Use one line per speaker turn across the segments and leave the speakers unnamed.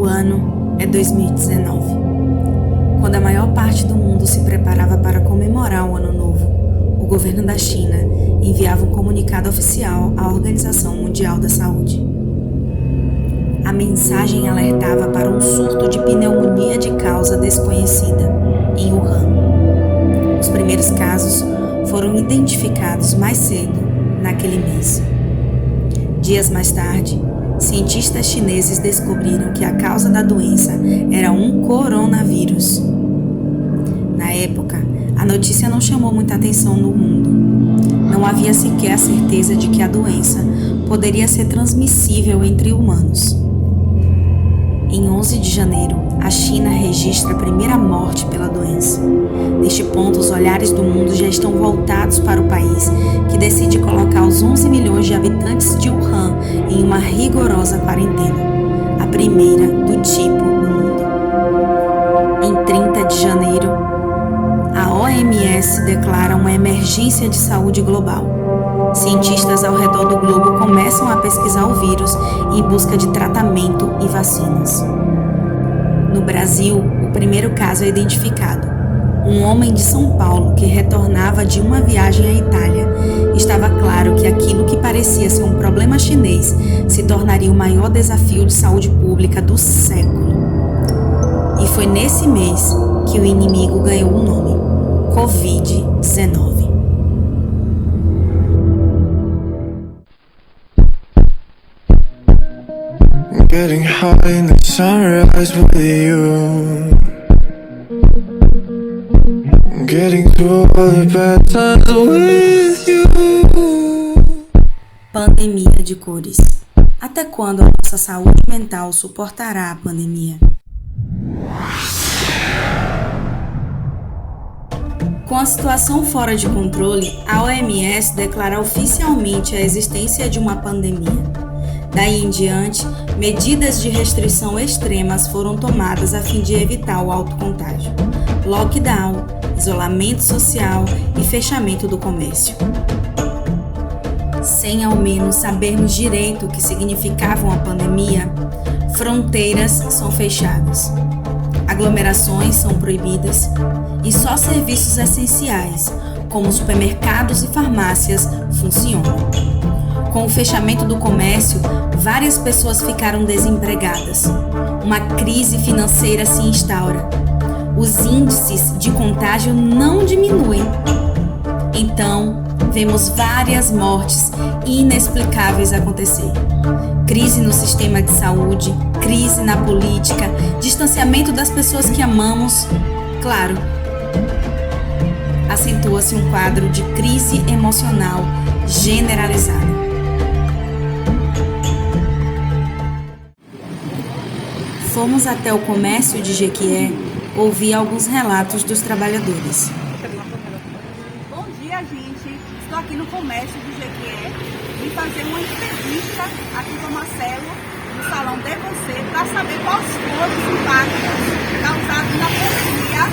ano é 2019. Quando a maior parte do mundo se preparava para comemorar o Ano Novo, o governo da China enviava um comunicado oficial à Organização Mundial da Saúde. A mensagem alertava para um surto de pneumonia de causa desconhecida em Wuhan. Os primeiros casos foram identificados mais cedo naquele mês. Dias mais tarde, cientistas chineses descobriram que a causa da doença era um coronavírus. Na época, a notícia não chamou muita atenção no mundo. Não havia sequer a certeza de que a doença poderia ser transmissível entre humanos. Em 11 de janeiro, a China registra a primeira morte pela doença. Neste ponto, os olhares do mundo já estão voltados para o país, que decide colocar os 11 milhões de habitantes de Wuhan em uma rigorosa quarentena, a primeira do tipo no mundo. Em 30 de janeiro, a OMS declara uma emergência de saúde global. Cientistas ao redor do globo começam a pesquisar o vírus em busca de tratamento e vacinas. No Brasil, o primeiro caso é identificado. Um homem de São Paulo que retornava de uma viagem à Itália. Estava claro que aquilo que parecia ser um problema chinês se tornaria o maior desafio de saúde pública do século. E foi nesse mês que o inimigo ganhou o nome: Covid-19.
Getting high in the sunrise with you. Getting through all the bad times with you.
Pandemia de cores. Até quando a nossa saúde mental suportará a pandemia? Com a situação fora de controle, a OMS declara oficialmente a existência de uma pandemia. Daí em diante, medidas de restrição extremas foram tomadas a fim de evitar o autocontágio. Lockdown, isolamento social e fechamento do comércio. Sem ao menos sabermos direito o que significava uma pandemia, fronteiras são fechadas, aglomerações são proibidas e só serviços essenciais, como supermercados e farmácias, funcionam. Com o fechamento do comércio, várias pessoas ficaram desempregadas. Uma crise financeira se instaura. Os índices de contágio não diminuem. Então, vemos várias mortes inexplicáveis acontecer. Crise no sistema de saúde, crise na política, distanciamento das pessoas que amamos. Claro, acentua-se um quadro de crise emocional generalizada. Fomos até o comércio de Jequié ouvir alguns relatos dos trabalhadores.
Bom dia, gente. Estou aqui no comércio de Jequié e fazer uma entrevista aqui com o Marcelo, no salão de você, para saber quais foram os impactos causados na pandemia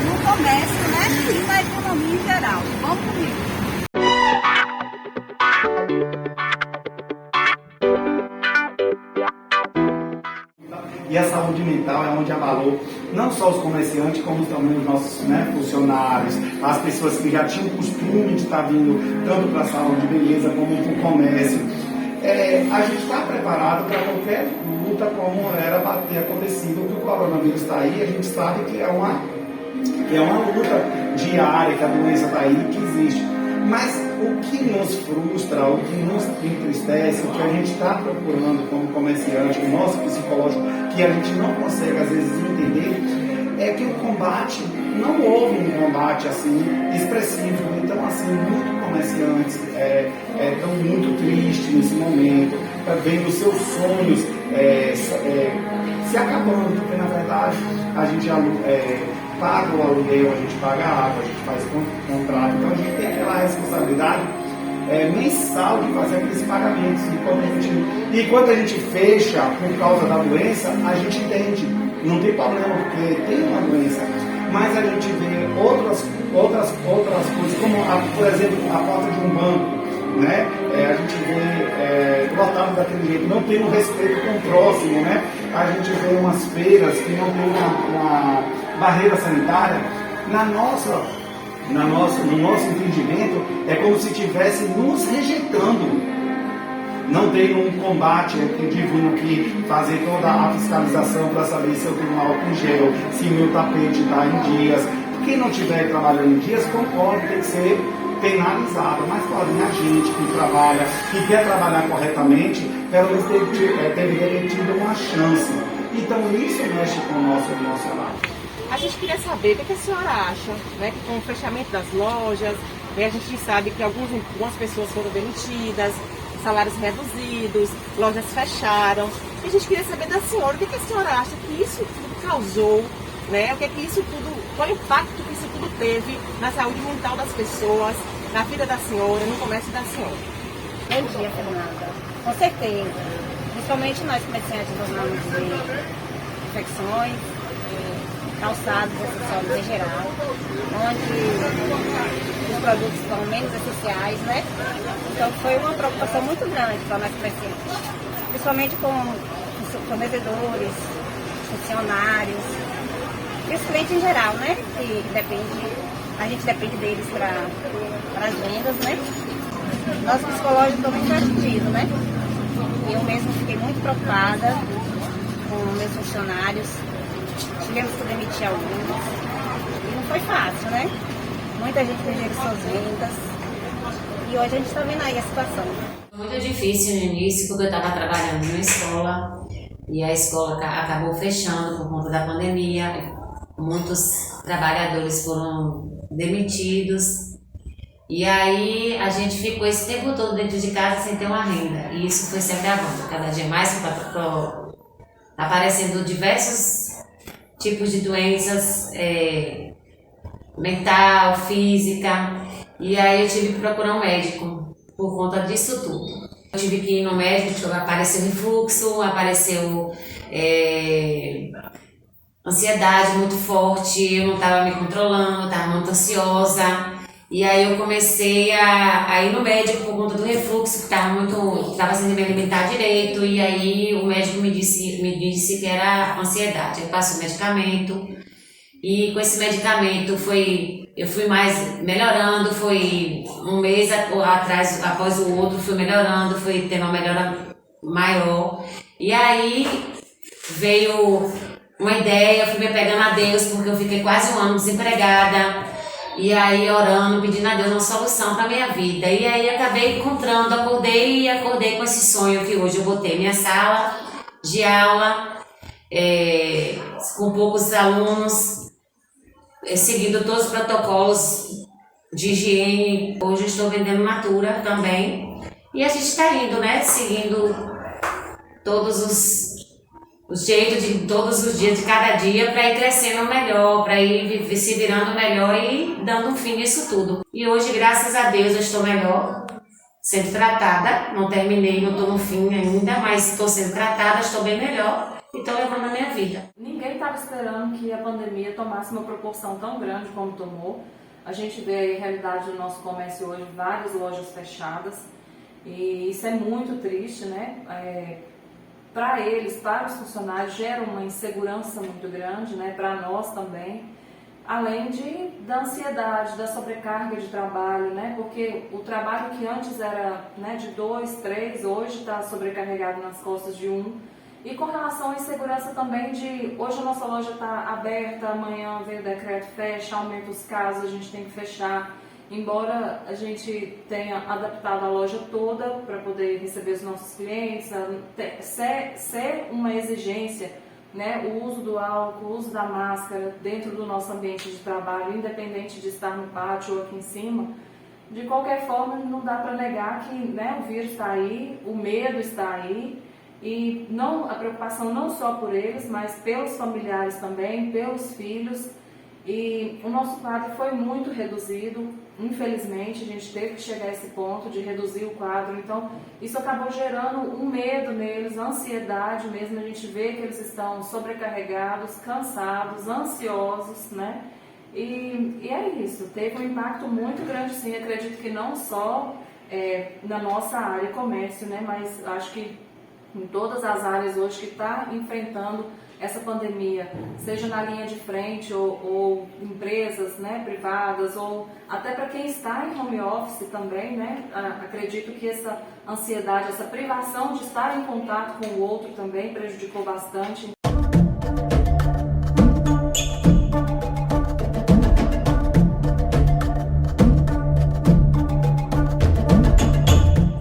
no comércio, né, e na economia em geral. Vamos comigo.
E a saúde mental é onde abalou não só os comerciantes, como também os nossos funcionários, as pessoas que já tinham costume de estar vindo tanto para a saúde de beleza como para o comércio. A gente está preparado para qualquer luta como era para ter acontecido. O que o coronavírus está aí, a gente sabe que é uma luta diária, que a doença está aí, que existe. Mas o que nos frustra, o que nos entristece, o que a gente está procurando como comerciante, o nosso psicológico, que a gente não consegue às vezes entender, é que o combate, não houve um combate assim expressivo. Então, assim, muitos comerciantes estão muito tristes nesse momento, vendo seus sonhos se acabando, porque na verdade a gente paga o aluguel, a gente paga a água, a gente faz contrato, então a gente tem aquela responsabilidade mensal de fazer aqueles pagamentos. E quando a gente fecha por causa da doença, a gente entende, não tem problema, porque tem uma doença, mas a gente vê outras coisas, como por exemplo a porta de um banco, né? A gente vê lotado daquele jeito, não tem um respeito com o próximo, né? a gente vê umas feiras que não tem uma barreira sanitária, no nosso entendimento, é como se estivesse nos rejeitando. Não tem um combate divino que fazer toda a fiscalização para saber se eu tenho álcool em gel, se meu tapete está em dias. Quem não estiver trabalhando em dias, concordo, tem que ser penalizado. Mas, porém, a gente que trabalha, que quer trabalhar corretamente, pelo menos deveria ter tido uma chance. Então, isso mexe com o nosso emocional.
A gente queria saber o que a senhora acha, né, que com o fechamento das lojas, a gente sabe que algumas pessoas foram demitidas, salários reduzidos, lojas fecharam. E a gente queria saber da senhora, o que a senhora acha que isso tudo causou, né? O que isso tudo, qual o impacto que isso tudo teve na saúde mental das pessoas, na vida da senhora, no comércio da senhora?
Bom dia, Fernanda. Com certeza. Principalmente nós comerciantes do ramo de confecções, calçados, acessórios em geral, onde os produtos são menos essenciais, né? Então foi uma preocupação muito grande para nós comerciantes, principalmente com fornecedores, funcionários e os clientes em geral, né? Que a gente depende deles para as vendas, né? Nosso psicológico também foi atingido, né? Eu mesmo fiquei muito preocupada com meus funcionários. Tivemos que demitir alguns e não foi fácil, né? Muita gente perdeu suas vendas e hoje a gente está vendo aí a situação.
Muito difícil no início, porque eu estava trabalhando numa escola e a escola acabou fechando por conta da pandemia. Muitos trabalhadores foram demitidos e aí a gente ficou esse tempo todo dentro de casa sem ter uma renda. E isso foi se agravando, cada dia mais aparecendo diversos tipos de doenças mental, física, e aí eu tive que procurar um médico por conta disso tudo. Eu tive que ir no médico, apareceu refluxo, apareceu ansiedade muito forte, eu não estava me controlando, eu estava muito ansiosa, e aí eu comecei a ir no médico por conta do refluxo, que estava sem me alimentar direito, e aí o médico me disse que era ansiedade. Eu passo o medicamento, e com esse medicamento eu fui mais melhorando, foi um mês atrás, após o outro, fui melhorando, fui tendo uma melhora maior, e aí veio uma ideia, eu fui me pegando a Deus, porque eu fiquei quase um ano desempregada, e aí orando, pedindo a Deus uma solução para a minha vida. E aí acabei encontrando, acordei com esse sonho que hoje eu botei minha sala de aula, com poucos alunos, seguindo todos os protocolos de higiene. Hoje eu estou vendendo Natura também. E a gente está indo, né, seguindo todos os jeitos de todos os dias, de cada dia, para ir crescendo melhor, para ir se virando melhor e dando um fim nisso tudo. E hoje, graças a Deus, eu estou melhor, sendo tratada. Não terminei, não estou no fim ainda, mas estou sendo tratada, estou bem melhor e estou levando a minha vida.
Ninguém estava esperando que a pandemia tomasse uma proporção tão grande como tomou. A gente vê aí a realidade do nosso comércio hoje, várias lojas fechadas, e isso é muito triste, né? Para eles, para os funcionários, gera uma insegurança muito grande, né? Para nós também, além da ansiedade, da sobrecarga de trabalho, né? Porque o trabalho que antes era, né, de 2, 3, hoje está sobrecarregado nas costas de um. E com relação à insegurança também hoje a nossa loja está aberta, amanhã veio o decreto, fecha, aumenta os casos, a gente tem que fechar. Embora a gente tenha adaptado a loja toda para poder receber os nossos clientes, ser uma exigência, né, o uso do álcool, o uso da máscara dentro do nosso ambiente de trabalho, independente de estar no pátio ou aqui em cima, de qualquer forma não dá para negar que, né, o vírus está aí, o medo está aí, e a preocupação não só por eles, mas pelos familiares também, pelos filhos. E o nosso quadro foi muito reduzido, infelizmente, a gente teve que chegar a esse ponto de reduzir o quadro, então isso acabou gerando um medo neles, ansiedade mesmo, a gente vê que eles estão sobrecarregados, cansados, ansiosos, né? E é isso, teve um impacto muito grande sim, acredito que não só na nossa área comércio, né? Mas acho que em todas as áreas hoje que está enfrentando essa pandemia, seja na linha de frente ou empresas, né, privadas, ou até para quem está em home office também, né, acredito que essa ansiedade, essa privação de estar em contato com o outro também prejudicou bastante.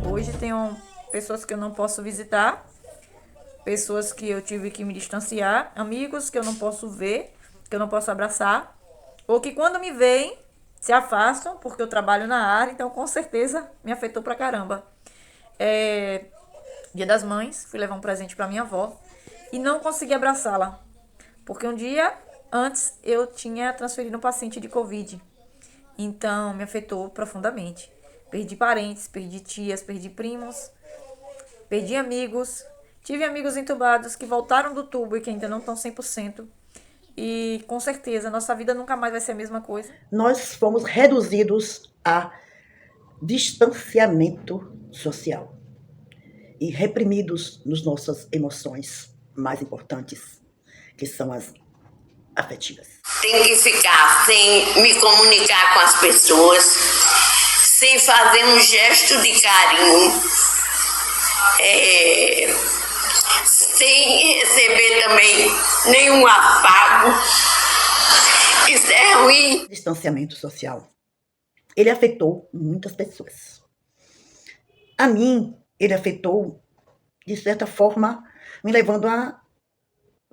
Hoje tenho pessoas que eu não posso visitar, pessoas que eu tive que me distanciar, amigos que eu não posso ver, que eu não posso abraçar, ou que quando me veem, se afastam, porque eu trabalho na área, então com certeza me afetou pra caramba. Dia das Mães, fui levar um presente pra minha avó e não consegui abraçá-la, porque um dia antes eu tinha transferido um paciente de Covid, então me afetou profundamente. Perdi parentes, perdi tias, perdi primos, perdi amigos. Tive amigos entubados que voltaram do tubo e que ainda não estão 100%. E, com certeza, nossa vida nunca mais vai ser a mesma coisa.
Nós fomos reduzidos a distanciamento social e reprimidos nas nossas emoções mais importantes, que são as afetivas.
Tem que ficar sem me comunicar com as pessoas, sem fazer um gesto de carinho, sem receber também nenhum afago. Isso é ruim.
O distanciamento social, ele afetou muitas pessoas. A mim, ele afetou, de certa forma, me levando a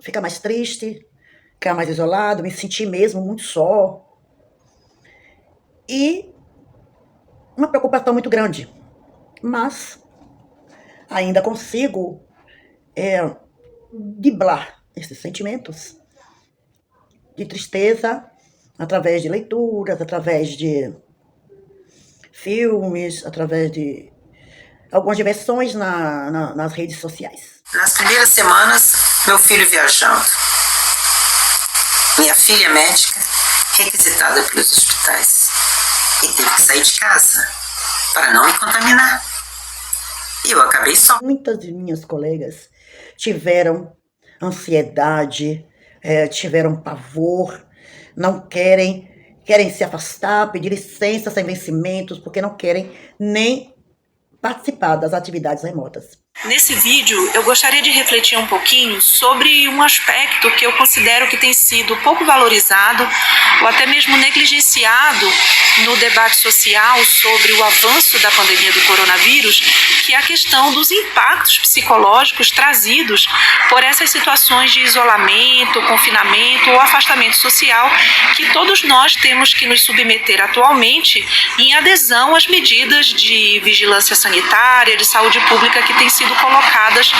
ficar mais triste, ficar mais isolado, me sentir mesmo muito só. E uma preocupação muito grande. Mas ainda consigo driblar esses sentimentos de tristeza através de leituras, através de filmes, através de algumas diversões nas redes sociais.
Nas primeiras semanas, meu filho viajando. Minha filha médica, requisitada pelos hospitais. E teve que sair de casa para não me contaminar. E eu acabei só.
Muitas de minhas colegas tiveram ansiedade, tiveram pavor, não querem se afastar, pedir licença sem vencimentos, porque não querem nem participar das atividades remotas.
Nesse vídeo, eu gostaria de refletir um pouquinho sobre um aspecto que eu considero que tem sido pouco valorizado ou até mesmo negligenciado no debate social sobre o avanço da pandemia do coronavírus, que é a questão dos impactos psicológicos trazidos por essas situações de isolamento, confinamento ou afastamento social que todos nós temos que nos submeter atualmente em adesão às medidas de vigilância sanitária, de saúde pública que têm sido colocadas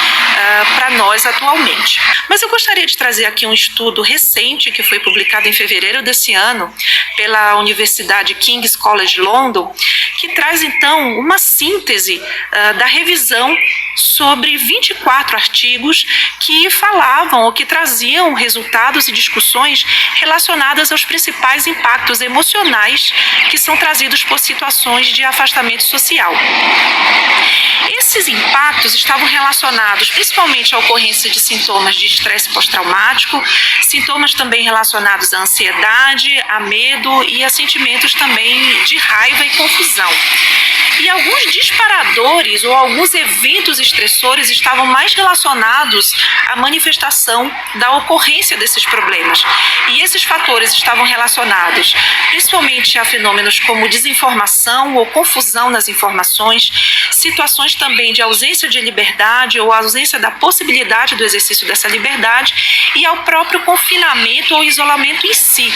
para nós atualmente. Mas eu gostaria de trazer aqui um estudo recente que foi publicado em fevereiro desse ano pela Universidade King's College London, que traz então uma síntese da revisão sobre 24 artigos que falavam ou que traziam resultados e discussões relacionadas aos principais impactos emocionais que são trazidos por situações de afastamento social. Esses impactos estavam relacionados principalmente à ocorrência de sintomas de estresse pós-traumático, sintomas também relacionados à ansiedade, a medo e a sentimentos também de raiva e confusão. E alguns disparadores ou alguns eventos estressores estavam mais relacionados à manifestação da ocorrência desses problemas. E esses fatores estavam relacionados principalmente a fenômenos como desinformação ou confusão nas informações, situações também de ausência de liberdade ou ausência da possibilidade do exercício dessa liberdade e ao próprio confinamento ou isolamento em si,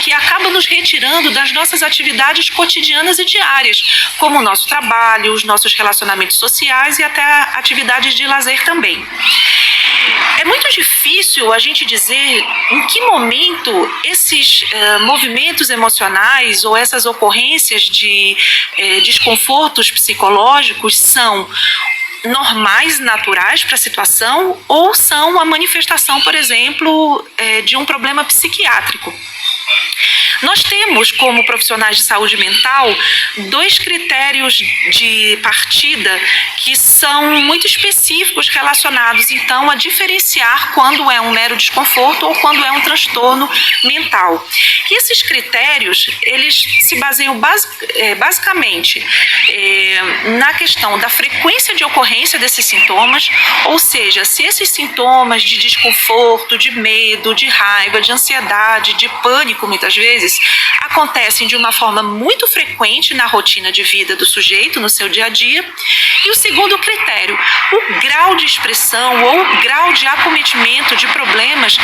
que acaba nos retirando das nossas atividades cotidianas e diárias, como o nosso trabalho, os nossos relacionamentos sociais e até atividades de lazer também. É muito difícil a gente dizer em que momento esses movimentos emocionais ou essas ocorrências de desconfortos psicológicos são normais, naturais para a situação ou são a manifestação, por exemplo, de um problema psiquiátrico. Nós temos, como profissionais de saúde mental, 2 critérios de partida que são muito específicos relacionados, então, a diferenciar quando é um mero desconforto ou quando é um transtorno mental. E esses critérios, eles se baseiam basicamente na questão da frequência de ocorrência desses sintomas, ou seja, se esses sintomas de desconforto, de medo, de raiva, de ansiedade, de pânico, muitas vezes, acontecem de uma forma muito frequente na rotina de vida do sujeito, no seu dia a dia. E o segundo critério, o grau de expressão ou o grau de acometimento de problemas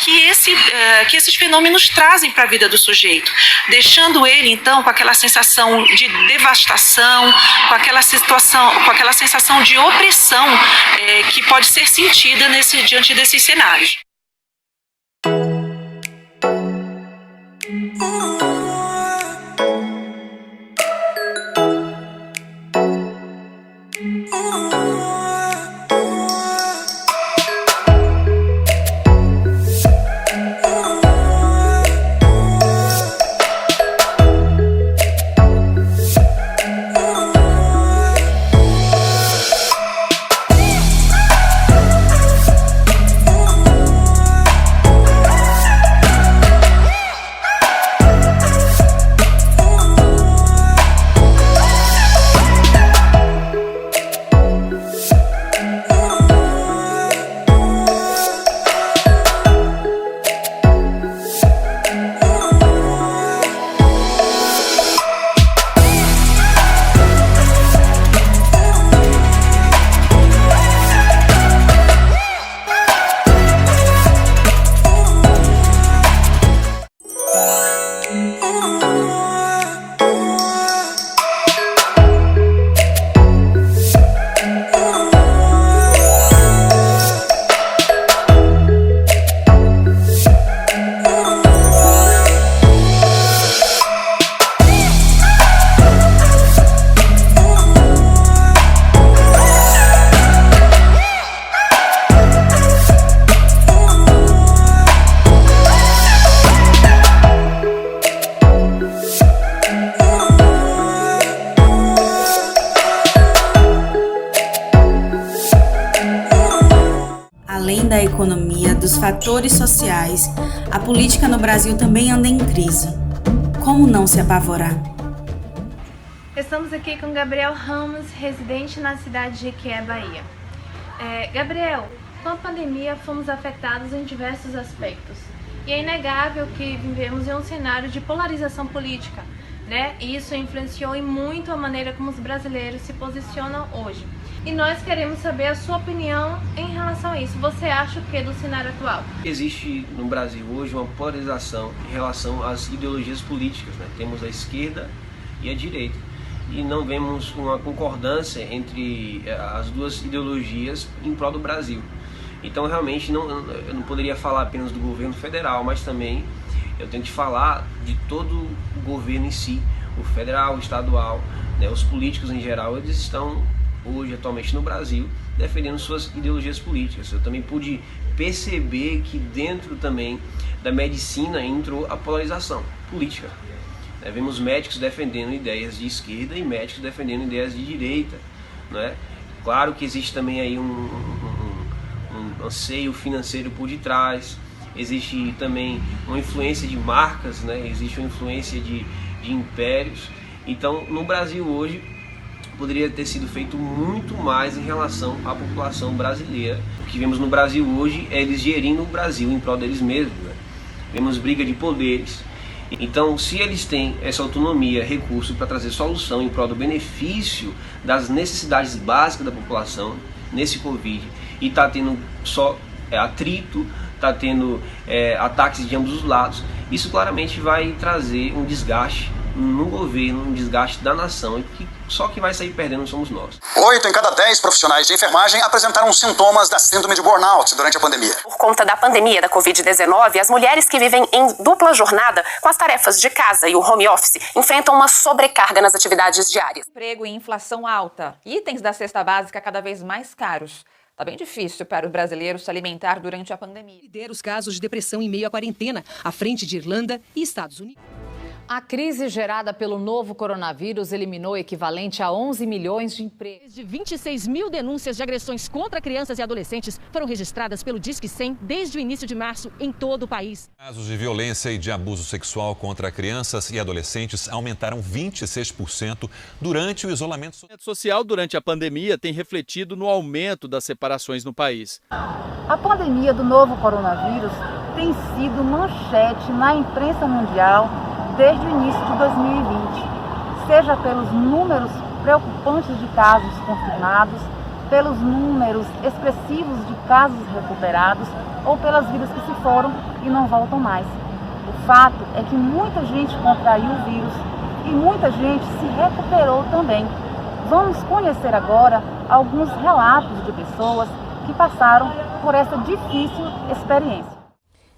que esses fenômenos trazem para a vida do sujeito, deixando ele, então, com aquela sensação de devastação, com aquela sensação de opressão que pode ser sentida diante desses cenários.
Além da economia, dos fatores sociais, a política no Brasil também anda em crise. Como não se apavorar?
Estamos aqui com Gabriel Ramos, residente na cidade de Jequié, Bahia. Gabriel, com a pandemia fomos afetados em diversos aspectos. E é inegável que vivemos em um cenário de polarização política, né? E isso influenciou em muito a maneira como os brasileiros se posicionam hoje. E nós queremos saber a sua opinião em relação a isso. Você acha o que do cenário atual?
Existe no Brasil hoje uma polarização em relação às ideologias políticas, né? Temos a esquerda e a direita. E não vemos uma concordância entre as duas ideologias em prol do Brasil. Então realmente eu não poderia falar apenas do governo federal, mas também eu tenho que falar de todo o governo em si, o federal, o estadual, né? Os políticos em geral, eles estão hoje, atualmente no Brasil, defendendo suas ideologias políticas. Eu também pude perceber que dentro também da medicina entrou a polarização política. Vemos médicos defendendo ideias de esquerda e médicos defendendo ideias de direita, né? Claro que existe também aí um anseio financeiro por detrás, existe também uma influência de marcas, né? Existe uma influência de impérios. Então, no Brasil hoje, poderia ter sido feito muito mais em relação à população brasileira. O que vemos no Brasil hoje é eles gerindo o Brasil em prol deles mesmos, né? Vemos briga de poderes. Então, se eles têm essa autonomia, recurso para trazer solução em prol do benefício das necessidades básicas da população nesse Covid, e está tendo só atrito, está tendo ataques de ambos os lados, isso claramente vai trazer um desgaste no governo, um desgaste da nação, que só que vai sair perdendo somos nós.
8 em cada 10 profissionais de enfermagem apresentaram sintomas da síndrome de burnout durante a pandemia.
Por conta da pandemia da Covid-19, as mulheres que vivem em dupla jornada com as tarefas de casa e o home office enfrentam uma sobrecarga nas atividades diárias.
Emprego e inflação alta, itens da cesta básica cada vez mais caros. Tá bem difícil para o brasileiro se alimentar durante a pandemia.
Lidera os casos de depressão em meio à quarentena, à frente de Irlanda e Estados Unidos.
A crise gerada pelo novo coronavírus eliminou o equivalente a 11 milhões de empregos.
De 26 mil denúncias de agressões contra crianças e adolescentes foram registradas pelo Disque 100 desde o início de março em todo o país.
Casos de violência e de abuso sexual contra crianças e adolescentes aumentaram 26% durante o isolamento
social. Durante a pandemia tem refletido no aumento das separações no país.
A pandemia do novo coronavírus tem sido manchete na imprensa mundial desde o início de 2020, seja pelos números preocupantes de casos confirmados, pelos números expressivos de casos recuperados ou pelas vidas que se foram e não voltam mais. O fato é que muita gente contraiu o vírus e muita gente se recuperou também. Vamos conhecer agora alguns relatos de pessoas que passaram por essa difícil experiência.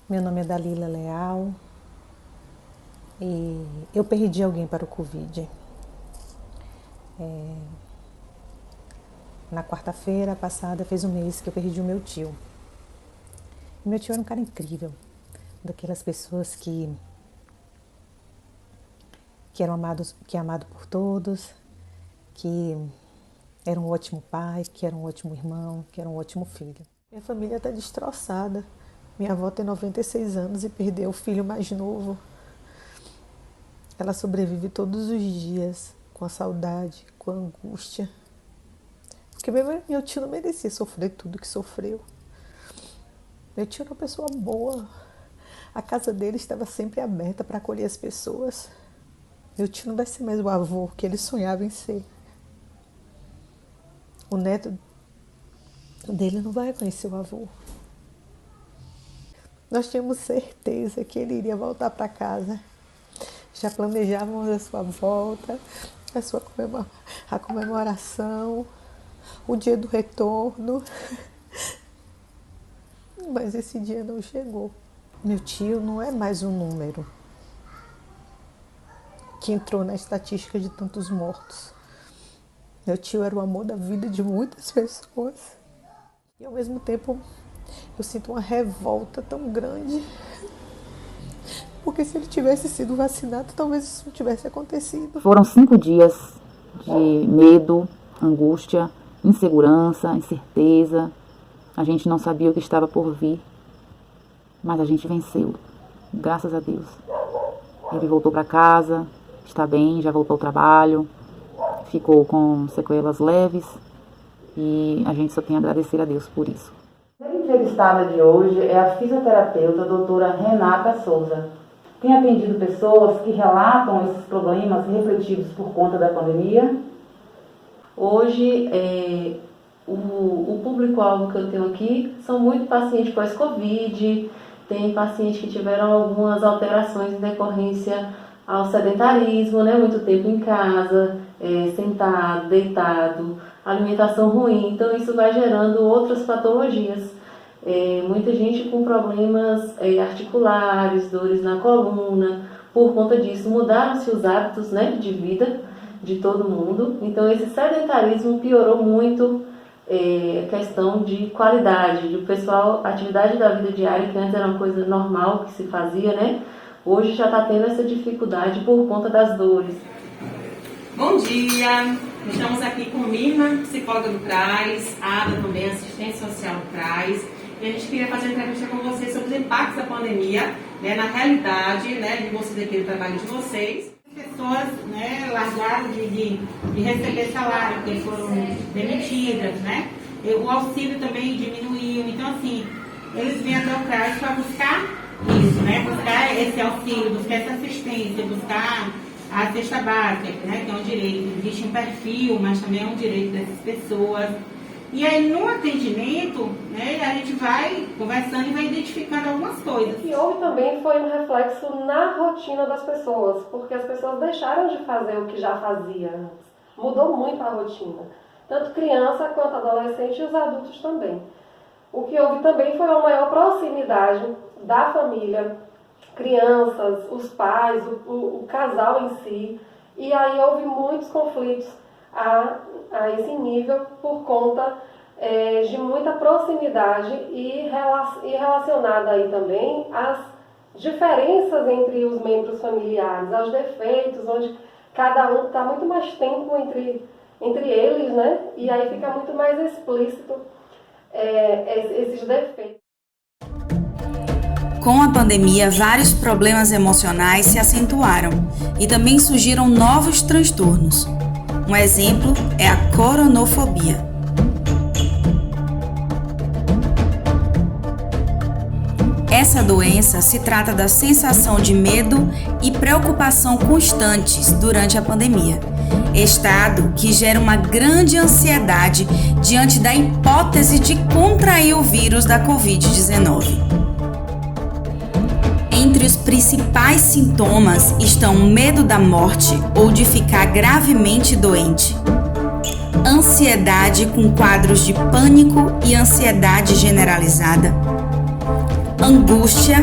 Meu nome é Dalila Leal. E eu perdi alguém para o Covid. Na quarta-feira passada fez um mês que eu perdi o meu tio. E meu tio era um cara incrível, daquelas pessoas que eram amados, que é amado por todos, que era um ótimo pai, que era um ótimo irmão, que era um ótimo filho. Minha família está destroçada. Minha avó tem 96 anos e perdeu o filho mais novo. Ela sobrevive todos os dias com a saudade, com a angústia. Porque meu tio não merecia sofrer tudo que sofreu. Meu tio era uma pessoa boa. A casa dele estava sempre aberta para acolher as pessoas. Meu tio não vai ser mais o avô que ele sonhava em ser. O neto dele não vai conhecer o avô. Nós tínhamos certeza que ele iria voltar para casa. Já planejávamos a sua volta, a comemoração, o dia do retorno. Mas esse dia não chegou. Meu tio não é mais um número que entrou na estatística de tantos mortos. Meu tio era o amor da vida de muitas pessoas. E ao mesmo tempo eu sinto uma revolta tão grande. Porque se ele tivesse sido vacinado, talvez isso não tivesse acontecido.
Foram 5 dias de medo, angústia, insegurança, incerteza. A gente não sabia o que estava por vir, mas a gente venceu, graças a Deus. Ele voltou para casa, está bem, já voltou ao trabalho, ficou com sequelas leves e a gente só tem a agradecer a Deus por isso.
A entrevistada de hoje é a fisioterapeuta doutora Renata Souza. Tem atendido pessoas que relatam esses problemas refletidos por conta da pandemia?
Hoje, o público-alvo que eu tenho aqui são muito pacientes pós-Covid, tem pacientes que tiveram algumas alterações em decorrência ao sedentarismo, né? Muito tempo em casa, sentado, deitado, alimentação ruim, então isso vai gerando outras patologias. Muita gente com problemas articulares, dores na coluna, por conta disso mudaram-se os hábitos, né, de vida de todo mundo. Então esse sedentarismo piorou muito a questão de qualidade, do pessoal, atividade da vida diária, que antes era uma coisa normal que se fazia, né? Hoje já está tendo essa dificuldade por conta das dores.
Bom dia! Estamos aqui com Mirna, psicóloga do CRAS, Ada também, assistente social do CRAS. E a gente queria fazer uma entrevista com vocês sobre os impactos da pandemia, né, na realidade, né, de vocês aqui, do trabalho de vocês. Pessoas, né, largadas de receber salário, porque foram demitidas, né? O auxílio também diminuiu. Então, assim, eles vêm até o CRAS para buscar isso, né? Buscar esse auxílio, buscar essa assistência, buscar a cesta básica, né, que é um direito. Existe um perfil, mas também é um direito dessas pessoas. E aí, no atendimento, né, a gente vai conversando e vai identificando algumas coisas.
O que houve também foi um reflexo na rotina das pessoas, porque as pessoas deixaram de fazer o que já fazia antes. Mudou muito a rotina, tanto criança quanto adolescente e os adultos também. O que houve também foi uma maior proximidade da família, crianças, os pais, o casal em si, e aí houve muitos conflitos a esse nível por conta de muita proximidade e relacionada aí também às diferenças entre os membros familiares, aos defeitos, onde cada um está muito mais tempo entre eles, né? E aí fica muito mais explícito esses defeitos.
Com a pandemia, vários problemas emocionais se acentuaram e também surgiram novos transtornos. Um exemplo é a coronofobia. Essa doença se trata da sensação de medo e preocupação constantes durante a pandemia, estado que gera uma grande ansiedade diante da hipótese de contrair o vírus da Covid-19. Entre os principais sintomas estão o medo da morte ou de ficar gravemente doente, ansiedade com quadros de pânico e ansiedade generalizada, angústia,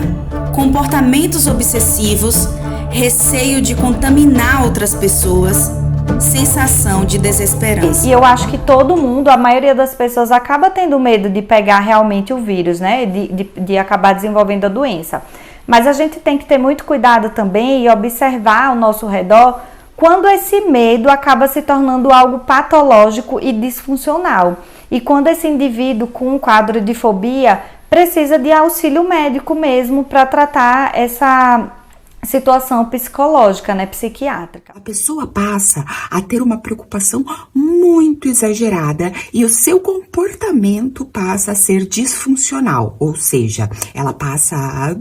comportamentos obsessivos, receio de contaminar outras pessoas, sensação de desesperança.
E eu acho que todo mundo, a maioria das pessoas acaba tendo medo de pegar realmente o vírus, né? De acabar desenvolvendo a doença. Mas a gente tem que ter muito cuidado também e observar ao nosso redor quando esse medo acaba se tornando algo patológico e disfuncional. E quando esse indivíduo com um quadro de fobia precisa de auxílio médico mesmo para tratar essa situação psicológica, né, psiquiátrica.
A pessoa passa a ter uma preocupação muito exagerada e o seu comportamento passa a ser disfuncional, ou seja, ela passa a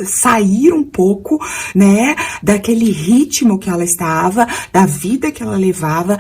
sair um pouco, né, daquele ritmo que ela estava, da vida que ela levava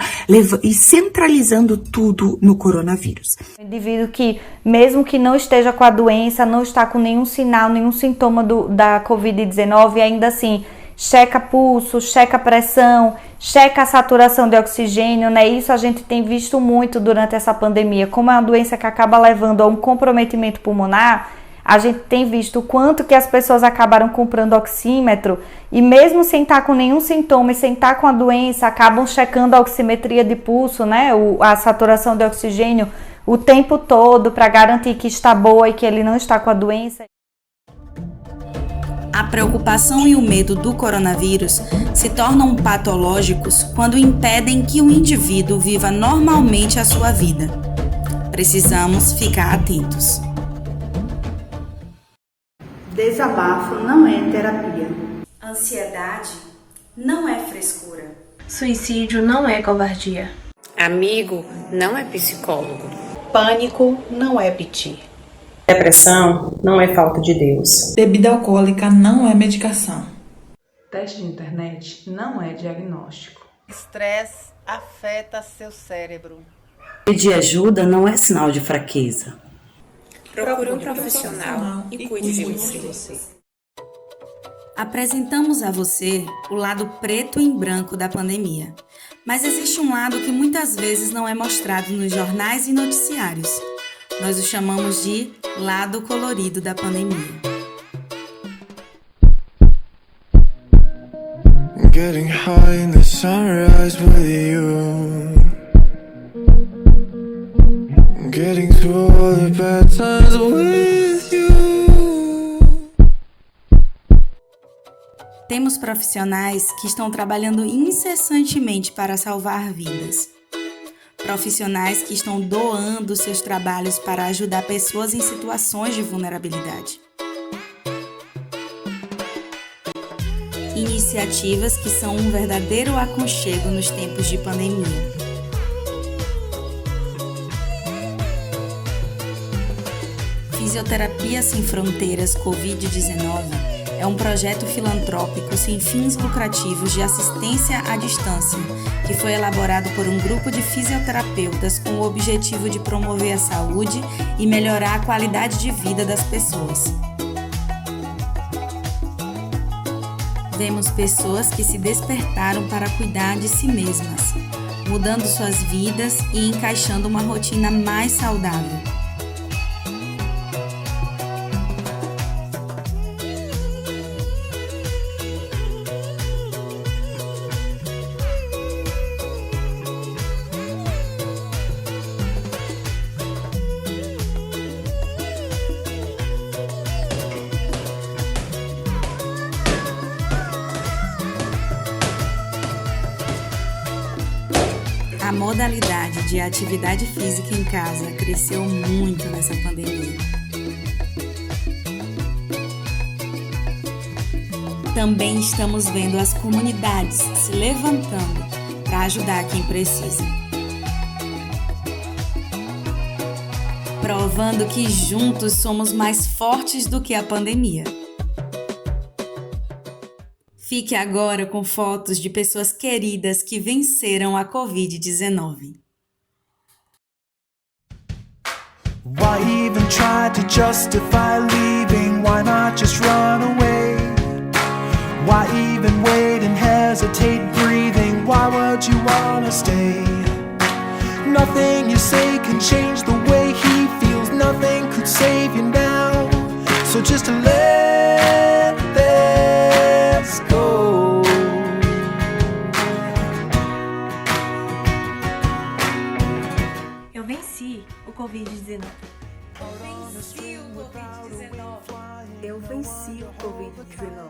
e centralizando tudo no coronavírus.
O indivíduo que, mesmo que não esteja com a doença, não está com nenhum sinal, nenhum sintoma da Covid-19, ainda assim, checa pulso, checa pressão, checa a saturação de oxigênio, né? Isso a gente tem visto muito durante essa pandemia. Como é uma doença que acaba levando a um comprometimento pulmonar, a gente tem visto o quanto que as pessoas acabaram comprando oxímetro e mesmo sem estar com nenhum sintoma e sem estar com a doença, acabam checando a oximetria de pulso, né? A saturação de oxigênio o tempo todo para garantir que está boa e que ele não está com a doença.
A preocupação e o medo do coronavírus se tornam patológicos quando impedem que o indivíduo viva normalmente a sua vida. Precisamos ficar atentos.
Desabafo não é terapia.
Ansiedade não é frescura.
Suicídio não é covardia.
Amigo não é psicólogo.
Pânico não é piti.
Depressão não é falta de Deus.
Bebida alcoólica não é medicação.
Teste de internet não é diagnóstico.
Estresse afeta seu cérebro.
Pedir ajuda não é sinal de fraqueza.
Procure um profissional e cuide de você.
Apresentamos a você o lado preto e branco da pandemia. Mas existe um lado que muitas vezes não é mostrado nos jornais e noticiários. Nós o chamamos de lado colorido da pandemia.
Getting high in the sunrise with you. Getting through all the bad times with you.
Temos profissionais que estão trabalhando incessantemente para salvar vidas. Profissionais que estão doando seus trabalhos para ajudar pessoas em situações de vulnerabilidade. Iniciativas que são um verdadeiro aconchego nos tempos de pandemia. Fisioterapia Sem Fronteiras Covid-19 é um projeto filantrópico sem fins lucrativos de assistência à distância, que foi elaborado por um grupo de fisioterapeutas com o objetivo de promover a saúde e melhorar a qualidade de vida das pessoas. Vemos pessoas que se despertaram para cuidar de si mesmas, mudando suas vidas e encaixando uma rotina mais saudável. modalidade de atividade física em casa cresceu muito nessa pandemia. Também estamos vendo as comunidades se levantando para ajudar quem precisa. Provando que juntos somos mais fortes do que a pandemia. Fique agora com fotos de pessoas queridas que venceram a Covid-19.
Why even try to justify leaving? Why not just run away? Why even wait and hesitate breathing? Why would you wanna stay? Nothing you say can change the way he feels. Nothing could save you now. So just let this go.
Eu venci o Covid-19.
Eu venci o Covid-19.